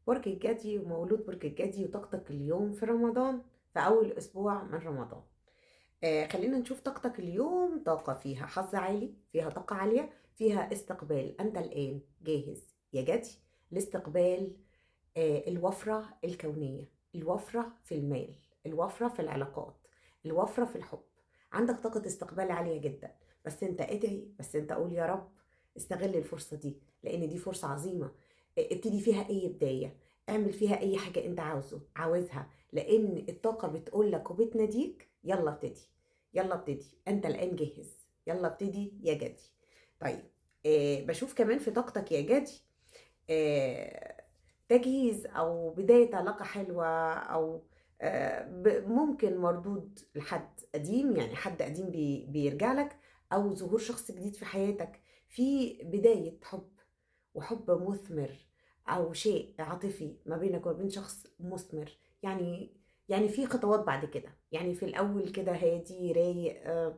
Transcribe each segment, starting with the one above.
برج الجدي ومولود برج الجدي وطاقتك اليوم في رمضان، في أول أسبوع من رمضان. خلينا نشوف طاقتك اليوم. طاقة فيها حظ عالي، فيها طاقة عالية، فيها استقبال. أنت الآن جاهز يا جدي لاستقبال الوفرة الكونية، الوفرة في المال، الوفرة في العلاقات، الوفرة في الحب. عندك طاقة استقبال عالية جدا، بس انت ادعي، بس انت قول يا رب استغل الفرصة دي، لان دي فرصة عظيمة. ابتدي فيها اي بداية، اعمل فيها اي حاجة انت عاوزها، لان الطاقة بتقولك وبتناديك يلا ابتدي، يلا ابتدي، انت الان جاهز، يلا ابتدي يا جدي. طيب، بشوف كمان في طاقتك يا جدي آه، تجهيز او بداية علاقة حلوة، او ممكن مردود لحد قديم، يعني حد قديم بيرجع لك، او ظهور شخص جديد في حياتك، في بداية حب وحب مثمر، او شيء عاطفي ما بينك وبين شخص مثمر. يعني في خطوات بعد كده، يعني في الاول كده هادي رايق،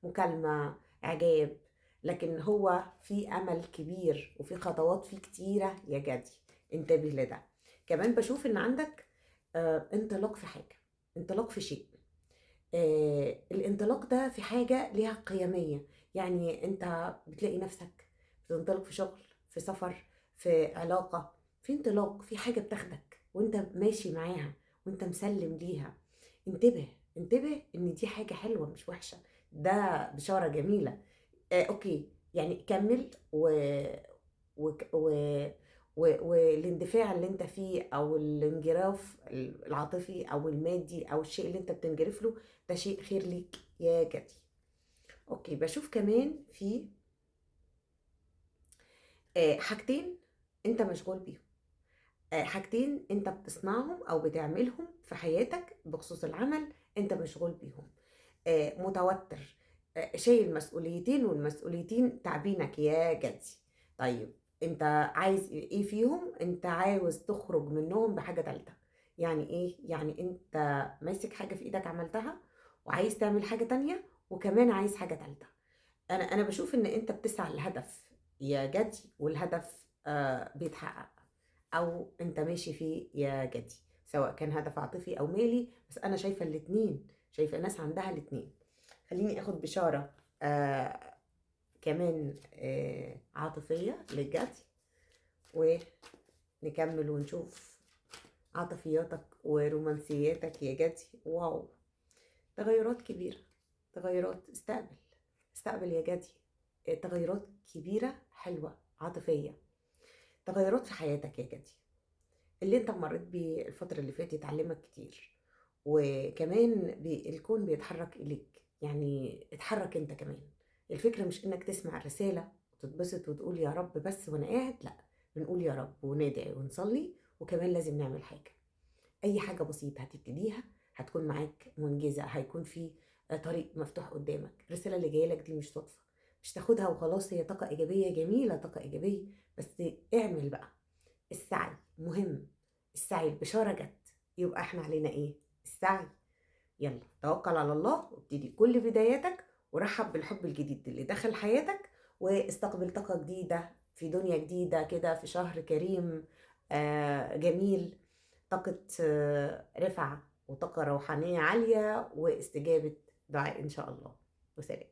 مكالمة، اعجاب، لكن هو في امل كبير وفي خطوات فيه كتيرة يا جدي. انتبه لده. كمان بشوف ان عندك انطلاق في حاجة، انطلاق في شيء. الانطلاق ده في حاجة ليها قيمية، يعني انت بتلاقي نفسك بتنطلق في شغل، في سفر، في علاقة، في انطلاق، في حاجة بتاخدك وانت ماشي معاها وانت مسلم ليها. انتبه، انتبه ان دي حاجة حلوة مش وحشة، ده بشارة جميلة. اوكي، يعني كمل و... و... والاندفاع اللي انت فيه او الانجراف العاطفي او المادي او الشيء اللي انت بتنجرف له، ده شيء خير ليك يا جدي. اوكي، بشوف كمان في حاجتين انت مشغول بيهم، حاجتين انت بتصنعهم او بتعملهم في حياتك بخصوص العمل، انت مشغول بيهم، متوتر، شايل مسؤوليتين والمسؤوليتين تعبينك يا جدي. طيب، انت عايز ايه فيهم؟ انت عاوز تخرج منهم بحاجة تالتة. يعني ايه؟ يعني انت ماسك حاجة في ايدك عملتها، وعايز تعمل حاجة تانية، وكمان عايز حاجة تالتة. انا بشوف ان انت بتسعى لهدف يا جدي، والهدف بيتحقق، او انت ماشي فيه يا جدي، سواء كان هدف عاطفي او مالي. بس انا شايفة الاتنين، شايفة ناس عندها الاتنين. خليني اخد بشارة كمان عاطفية للجدي، ونكمل ونشوف عاطفياتك ورومانسياتك يا جدي. واو، تغيرات كبيرة، تغيرات. استقبل، استقبل يا جدي. تغيرات كبيرة حلوة عاطفية، تغيرات في حياتك يا جدي. اللي انت مريت بيه الفترة اللي فاتت علمك كتير، وكمان الكون بيتحرك إليك، يعني اتحرك انت كمان. الفكرة مش انك تسمع الرسالة وتتبسط وتقول يا رب بس وانا قاعد، لا، بنقول يا رب وندعي ونصلي، وكمان لازم نعمل حاجة. اي حاجة بسيطة هتبتديها هتكون معاك منجزة، هيكون في طريق مفتوح قدامك. الرسالة اللي جاية لك دي مش صدفة، مش تاخدها وخلاص. هي طاقة إيجابية جميلة، طاقة إيجابية، بس اعمل بقى. السعي مهم، السعي. البشارة جت، يبقى احنا علينا ايه؟ السعي. يلا توكل على الله وابتدي كل بداياتك، ورحب بالحب الجديد اللي دخل حياتك، واستقبل طاقة جديدة في دنيا جديدة كده، في شهر كريم جميل. طاقة رفعة وطاقة روحانية عالية واستجابة دعاء إن شاء الله. وسلام.